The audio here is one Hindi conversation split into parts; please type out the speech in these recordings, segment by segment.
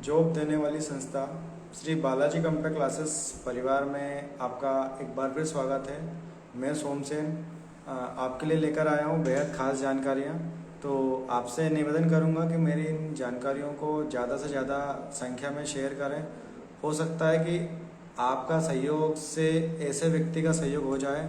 जॉब देने वाली संस्था श्री बालाजी कंप्यूटर क्लासेस परिवार में आपका एक बार फिर स्वागत है। मैं सोमसेन आपके लिए लेकर आया हूँ बेहद ख़ास जानकारियाँ। तो आपसे निवेदन करूँगा कि मेरी इन जानकारियों को ज़्यादा से ज़्यादा संख्या में शेयर करें। हो सकता है कि आपका सहयोग से ऐसे व्यक्ति का सहयोग हो जाए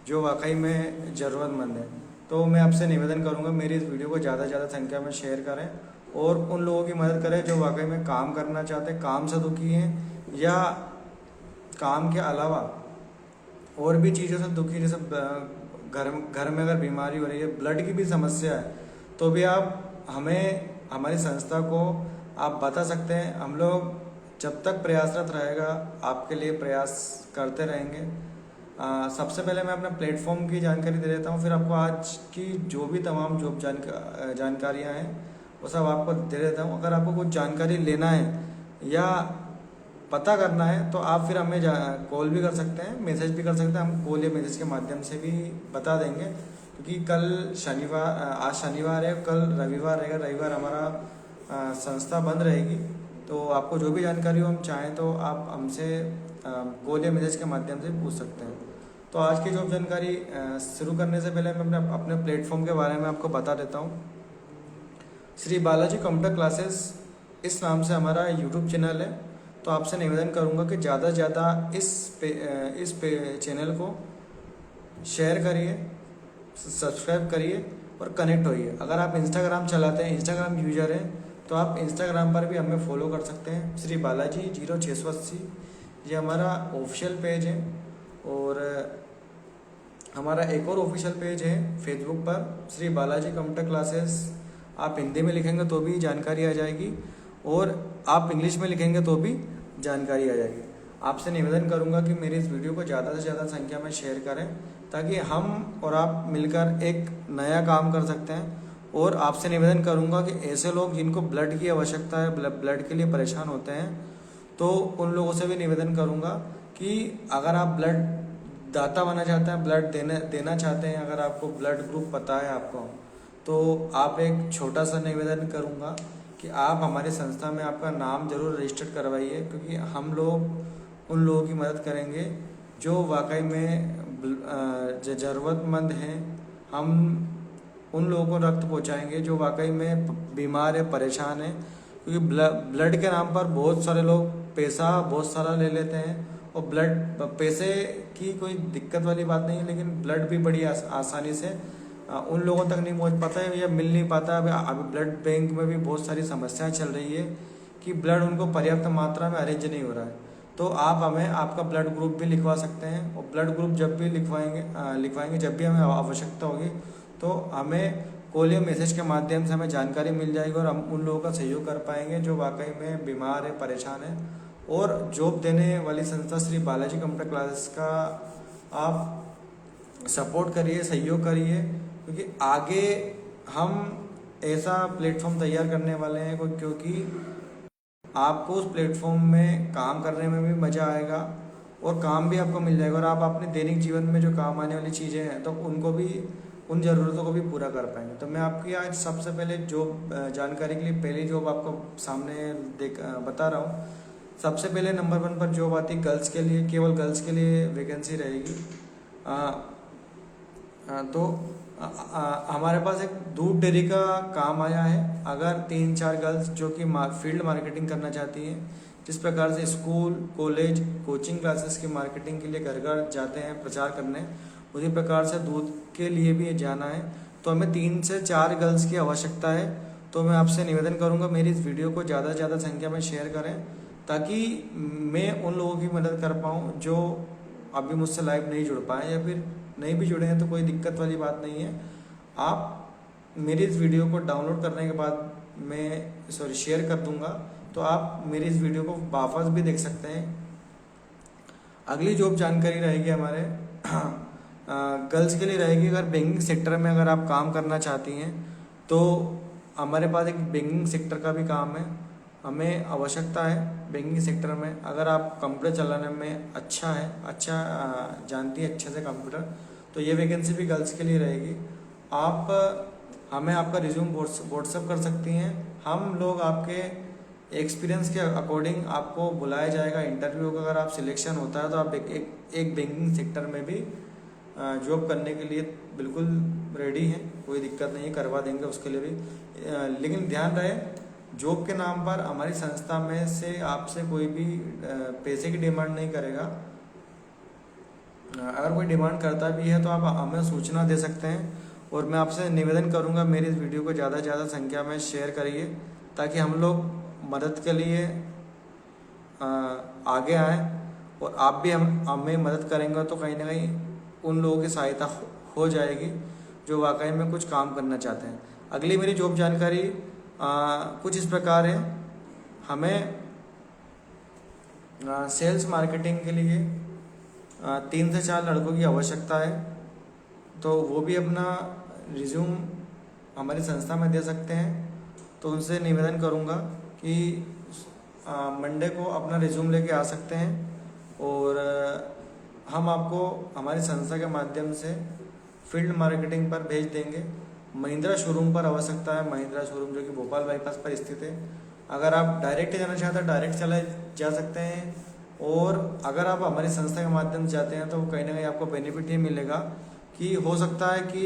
जो वाकई में ज़रूरतमंद है। तो मैं आपसे निवेदन करूँगा मेरी इस वीडियो को ज़्यादा से ज़्यादा संख्या में शेयर करें और उन लोगों की मदद करें जो वाकई में काम करना चाहते हैं, काम से दुखी हैं या काम के अलावा और भी चीज़ों से दुखी, जैसे घर में अगर बीमारी हो रही है, ब्लड की भी समस्या है, तो भी आप हमें हमारी संस्था को आप बता सकते हैं। हम लोग जब तक प्रयासरत रहेगा आपके लिए प्रयास करते रहेंगे। सबसे पहले मैं अपने प्लेटफॉर्म की जानकारी दे देता हूँ, फिर आपको आज की जो भी तमाम जॉब जानकारियाँ हैं वो सब आपको दे देता हूँ। अगर आपको कुछ जानकारी लेना है या पता करना है तो आप फिर हमें कॉल भी कर सकते हैं, मैसेज भी कर सकते हैं। हम कॉल या मैसेज के माध्यम से भी बता देंगे, क्योंकि कल शनिवार, आज शनिवार है, कल रविवार रहेगा। रविवार हमारा संस्था बंद रहेगी। तो आपको जो भी जानकारी हो हम चाहें तो आप हमसे कॉल या मैसेज के माध्यम से पूछ सकते हैं। तो आज की जॉब जानकारी शुरू करने से पहले मैं अपने प्लेटफॉर्म के बारे में आपको बता देता हूँ। श्री बालाजी कंप्यूटर क्लासेस इस नाम से हमारा यूट्यूब चैनल है। तो आपसे निवेदन करूंगा कि ज़्यादा से ज़्यादा इस चैनल को शेयर करिए, सब्सक्राइब करिए और कनेक्ट होइए। अगर आप इंस्टाग्राम चलाते हैं, इंस्टाग्राम यूजर हैं, तो आप इंस्टाग्राम पर भी हमें फॉलो कर सकते हैं। श्री बालाजी 0680 ये हमारा ऑफिशियल पेज है। और हमारा एक और ऑफिशियल पेज है फेसबुक पर, श्री बालाजी कंप्यूटर क्लासेस। आप हिंदी में लिखेंगे तो भी जानकारी आ जाएगी और आप इंग्लिश में लिखेंगे तो भी जानकारी आ जाएगी। आपसे निवेदन करूंगा कि मेरी इस वीडियो को ज़्यादा से ज़्यादा संख्या में शेयर करें, ताकि हम और आप मिलकर एक नया काम कर सकते हैं। और आपसे निवेदन करूंगा कि ऐसे लोग जिनको ब्लड की आवश्यकता है, ब्लड के लिए परेशान होते हैं, तो उन लोगों से भी निवेदन करूंगा कि अगर आप ब्लड दाता बनना चाहते हैं, ब्लड देना चाहते हैं, अगर आपको ब्लड ग्रुप पता है आपको, तो आप एक छोटा सा निवेदन करूंगा कि आप हमारी संस्था में आपका नाम जरूर रजिस्टर्ड करवाइए, क्योंकि हम लोग उन लोगों की मदद करेंगे जो वाकई में ज़रूरतमंद हैं। हम उन लोगों को रक्त पहुंचाएंगे जो वाकई में बीमार है, परेशान है। क्योंकि ब्लड के नाम पर बहुत सारे लोग पैसा बहुत सारा ले लेते हैं, और ब्लड पैसे की कोई दिक्कत वाली बात नहीं है, लेकिन ब्लड भी बड़ी आसानी से उन लोगों तक नहीं पहुंच पाता है या मिल नहीं पाता। अभी ब्लड बैंक में भी बहुत सारी समस्याएं चल रही है कि ब्लड उनको पर्याप्त मात्रा में अरेंज नहीं हो रहा है। तो आप हमें आपका ब्लड ग्रुप भी लिखवा सकते हैं, और ब्लड ग्रुप जब भी लिखवाएंगे जब भी हमें आवश्यकता होगी, तो हमें कॉल या मैसेज के माध्यम से हमें जानकारी मिल जाएगी और हम उन लोगों का सहयोग कर पाएंगे जो वाकई में बीमार है, परेशान है। और जॉब देने वाली संस्था श्री बालाजी कंप्यूटर क्लासेस का आप सपोर्ट करिए, सहयोग करिए, क्योंकि आगे हम ऐसा प्लेटफॉर्म तैयार करने वाले हैं क्योंकि आपको उस प्लेटफॉर्म में काम करने में भी मज़ा आएगा और काम भी आपको मिल जाएगा, और आप अपने दैनिक जीवन में जो काम आने वाली चीज़ें हैं तो उनको भी, उन ज़रूरतों को भी पूरा कर पाएंगे। तो मैं आपकी आज सबसे पहले जॉब जानकारी के लिए पहली जॉब आपको सामने बता रहा हूँ। सबसे पहले नंबर 1 पर जॉब आती है गर्ल्स के लिए, केवल गर्ल्स के लिए वैकेंसी रहेगी। तो हमारे पास एक दूध डेयरी का काम आया है। अगर 3-4 गर्ल्स जो कि फील्ड मार्केटिंग करना चाहती हैं, जिस प्रकार से स्कूल, कॉलेज, कोचिंग क्लासेस की मार्केटिंग के लिए घर घर जाते हैं प्रचार करने, उसी प्रकार से दूध के लिए भी जाना है। तो हमें 3 से 4 गर्ल्स की आवश्यकता है। तो मैं आपसे निवेदन करूंगा मेरी इस वीडियो को ज़्यादा से ज़्यादा संख्या में शेयर करें, ताकि मैं उन लोगों की मदद कर पाऊँ जो अभी मुझसे लाइव नहीं जुड़ पाए, या फिर नहीं भी जुड़े हैं तो कोई दिक्कत वाली बात नहीं है। आप मेरी इस वीडियो को डाउनलोड करने के बाद मैं शेयर कर दूंगा, तो आप मेरी इस वीडियो को वापस भी देख सकते हैं। अगली जॉब जानकारी रहेगी हमारे गर्ल्स के लिए रहेगी। अगर बैंकिंग सेक्टर में अगर आप काम करना चाहती हैं तो हमारे पास एक बैंकिंग सेक्टर का भी काम है, हमें आवश्यकता है बैंकिंग सेक्टर में। अगर आप कंप्यूटर चलाने में अच्छा जानती है अच्छे से कंप्यूटर, तो ये वैकेंसी भी गर्ल्स के लिए रहेगी। आप हमें आपका रिज्यूम व्हाट्सअप कर सकती हैं। हम लोग आपके एक्सपीरियंस के अकॉर्डिंग आपको बुलाया जाएगा, इंटरव्यू का अगर आप सिलेक्शन होता है तो आप एक बैंकिंग सेक्टर में भी जॉब करने के लिए बिल्कुल रेडी हैं, कोई दिक्कत नहीं है, करवा देंगे उसके लिए भी। लेकिन ध्यान रहे, जॉब के नाम पर हमारी संस्था में से आपसे कोई भी पैसे की डिमांड नहीं करेगा। अगर कोई डिमांड करता भी है तो आप हमें सूचना दे सकते हैं। और मैं आपसे निवेदन करूंगा, मेरी इस वीडियो को ज़्यादा से ज़्यादा संख्या में शेयर करिए ताकि हम लोग मदद के लिए आगे आएँ, और आप भी हमें मदद करेंगे तो कहीं ना कहीं उन लोगों की सहायता हो जाएगी जो वाकई में कुछ काम करना चाहते हैं। अगली मेरी जॉब जानकारी कुछ इस प्रकार है। हमें सेल्स मार्केटिंग के लिए 3 से 4 लड़कों की आवश्यकता है, तो वो भी अपना रिज्यूम हमारी संस्था में दे सकते हैं। तो उनसे निवेदन करूंगा कि मंडे को अपना रिज्यूम लेके आ सकते हैं, और हम आपको हमारी संस्था के माध्यम से फील्ड मार्केटिंग पर भेज देंगे। महिंद्रा शोरूम पर आवश्यकता है, महिंद्रा शोरूम जो कि भोपाल बाईपास पर स्थित है। अगर आप डायरेक्ट जाना चाहते हैं डायरेक्ट चले जा सकते हैं, और अगर आप हमारी संस्था के माध्यम से जाते हैं तो कहीं ना कहीं आपको बेनिफिट ये मिलेगा कि हो सकता है कि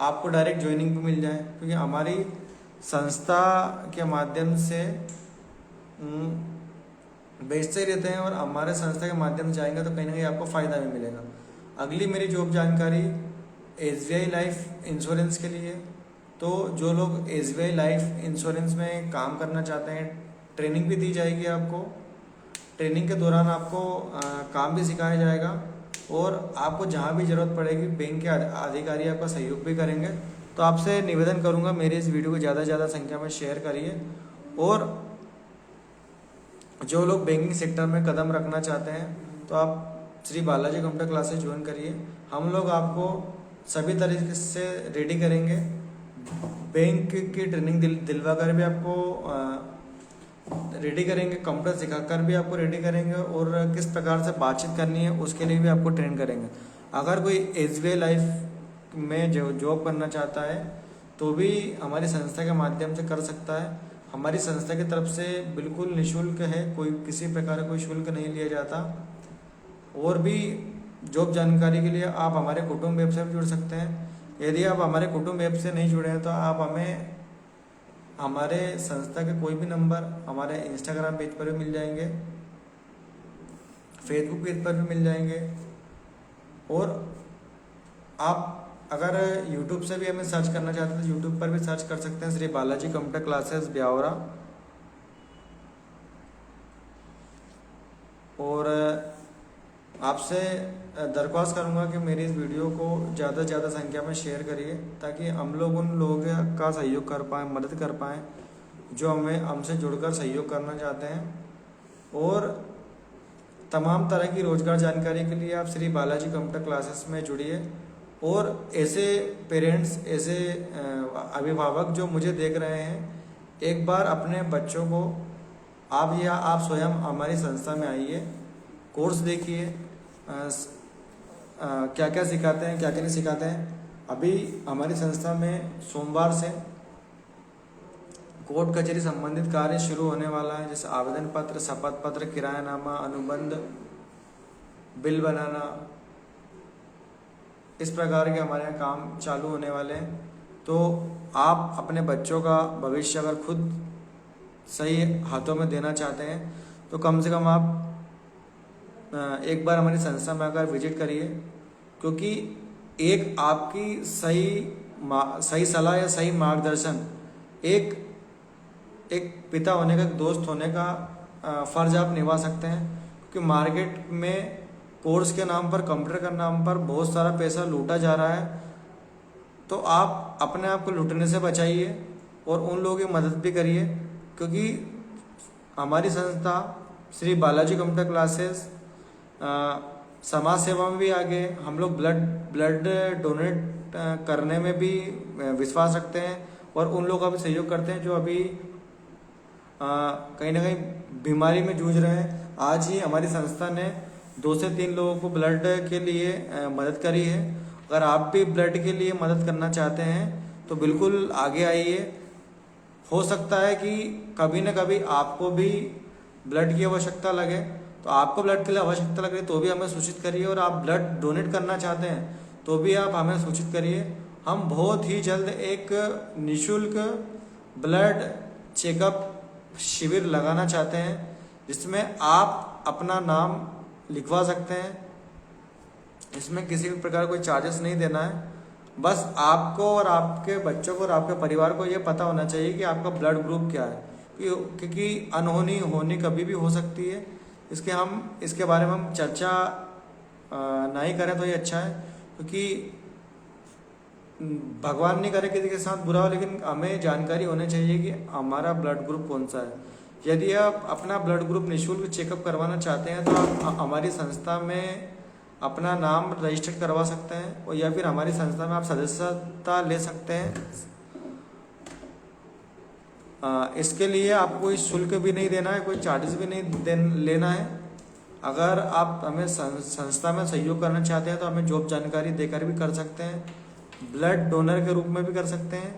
आपको डायरेक्ट ज्वाइनिंग भी मिल जाए, क्योंकि हमारी संस्था के माध्यम से बेचते ही रहते हैं, और हमारे संस्था के माध्यम से जाएंगे तो कहीं ना कहीं आपको फ़ायदा भी मिलेगा। अगली मेरी जॉब जानकारी SBI लाइफ इंश्योरेंस के लिए। तो जो लोग SBI लाइफ इंश्योरेंस में काम करना चाहते हैं, ट्रेनिंग भी दी जाएगी आपको। ट्रेनिंग के दौरान आपको काम भी सिखाया जाएगा, और आपको जहाँ भी ज़रूरत पड़ेगी बैंक के अधिकारी आपका सहयोग भी करेंगे। तो आपसे निवेदन करूँगा, मेरी इस वीडियो को ज़्यादा से ज़्यादा संख्या में शेयर करिए, और जो लोग बैंकिंग सेक्टर में कदम रखना चाहते हैं तो आप Shri Balaji computer classes join करिए। हम लोग आपको सभी तरीके से रेडी करेंगे, बैंक की ट्रेनिंग दिलवा कर भी आपको रेडी करेंगे, कंप्यूटर सिखाकर भी आपको रेडी करेंगे, और किस प्रकार से बातचीत करनी है उसके लिए भी आपको ट्रेन करेंगे। अगर कोई SBI लाइफ में जॉब करना चाहता है तो भी हमारी संस्था के माध्यम से कर सकता है। हमारी संस्था की तरफ से बिल्कुल निःशुल्क है, कोई किसी प्रकार का कोई शुल्क नहीं लिया जाता। और भी जॉब जानकारी के लिए आप हमारे कुटुंब ऐप से भी जुड़ सकते हैं। यदि आप हमारे कुटुंब ऐप से नहीं जुड़े हैं तो आप हमें हमारे संस्था के कोई भी नंबर हमारे इंस्टाग्राम पेज पर भी मिल जाएंगे, फेसबुक पेज पर भी मिल जाएंगे, और आप अगर यूट्यूब से भी हमें सर्च करना चाहते हैं तो यूट्यूब पर भी सर्च कर सकते हैं, श्री बालाजी कंप्यूटर क्लासेस ब्यावरा। और आपसे दरख्वास्त करूंगा कि मेरी इस वीडियो को ज़्यादा से ज़्यादा संख्या में शेयर करिए ताकि हम लोग उन लोगों का सहयोग कर पाएँ, मदद कर पाएँ जो हमसे जुड़कर सहयोग करना चाहते हैं। और तमाम तरह की रोजगार जानकारी के लिए आप श्री बालाजी कंप्यूटर क्लासेस में जुड़िए। और ऐसे पेरेंट्स, ऐसे अभिभावक जो मुझे देख रहे हैं, एक बार अपने बच्चों को आप या आप स्वयं हमारी संस्था में आइए, कोर्स देखिए, क्या क्या सिखाते हैं, क्या क्या नहीं सिखाते हैं। अभी हमारी संस्था में सोमवार से कोर्ट कचहरी संबंधित कार्य शुरू होने वाला है, जैसे आवेदन पत्र, शपथ पत्र, किरायानामा, अनुबंध, बिल बनाना, इस प्रकार के हमारे यहाँ काम चालू होने वाले हैं। तो आप अपने बच्चों का भविष्य अगर खुद सही हाथों में देना चाहते हैं तो कम से कम आप एक बार हमारी संस्था में आकर विजिट करिए, क्योंकि एक आपकी सही सलाह या सही मार्गदर्शन एक पिता होने का, एक दोस्त होने का फ़र्ज आप निभा सकते हैं। क्योंकि मार्केट में कोर्स के नाम पर, कंप्यूटर के नाम पर बहुत सारा पैसा लूटा जा रहा है। तो आप अपने आप को लूटने से बचाइए और उन लोगों की मदद भी करिए, क्योंकि हमारी संस्था श्री बालाजी कंप्यूटर क्लासेस समाज सेवा में भी आगे, हम लोग ब्लड डोनेट करने में भी विश्वास रखते हैं, और उन लोगों का भी सहयोग करते हैं जो अभी कहीं ना कहीं बीमारी में जूझ रहे हैं। आज ही हमारी संस्था ने 2 से 3 लोगों को ब्लड के लिए मदद करी है। अगर आप भी ब्लड के लिए मदद करना चाहते हैं तो बिल्कुल आगे आइए, हो सकता है कि कभी न कभी आपको भी ब्लड की आवश्यकता लगे, तो आपको ब्लड के लिए आवश्यकता लगे तो भी हमें सूचित करिए, और आप ब्लड डोनेट करना चाहते हैं तो भी आप हमें सूचित करिए। हम बहुत ही जल्द एक निःशुल्क ब्लड चेकअप शिविर लगाना चाहते हैं, जिसमें आप अपना नाम लिखवा सकते हैं। इसमें किसी भी प्रकार कोई चार्जेस नहीं देना है, बस आपको और आपके बच्चों को और आपके परिवार को ये पता होना चाहिए कि आपका ब्लड ग्रुप क्या है, क्योंकि अनहोनी होनी कभी भी हो सकती है। इसके बारे में हम चर्चा नहीं करें तो ये अच्छा है, क्योंकि भगवान नहीं करे किसी के साथ बुरा हो, लेकिन हमें जानकारी होनी चाहिए कि हमारा ब्लड ग्रुप कौन सा है। यदि आप अपना ब्लड ग्रुप निःशुल्क चेकअप करवाना चाहते हैं तो आप हमारी संस्था में अपना नाम रजिस्टर करवा सकते हैं, और या फिर हमारी संस्था में आप सदस्यता ले सकते हैं। इसके लिए आपको कोई शुल्क भी नहीं देना है, कोई चार्जेस भी नहीं लेना है। अगर आप हमें संस्था में सहयोग करना चाहते हैं तो हमें जॉब जानकारी देकर भी कर सकते हैं, ब्लड डोनर के रूप में भी कर सकते हैं,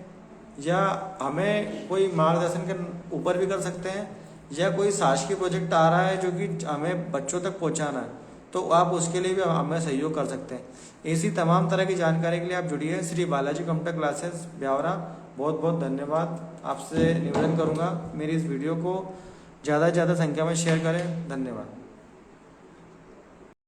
या हमें कोई मार्गदर्शन के ऊपर भी कर सकते हैं, या कोई शासकीय प्रोजेक्ट आ रहा है जो कि हमें बच्चों तक पहुंचाना है तो आप उसके लिए भी हमें सहयोग कर सकते हैं। ऐसी तमाम तरह की जानकारी के लिए आप जुड़िए श्री बालाजी कंप्यूटर क्लासेस ब्यावरा। बहुत बहुत धन्यवाद। आपसे निवेदन करूंगा मेरी इस वीडियो को ज़्यादा से ज़्यादा संख्या में शेयर करें। धन्यवाद।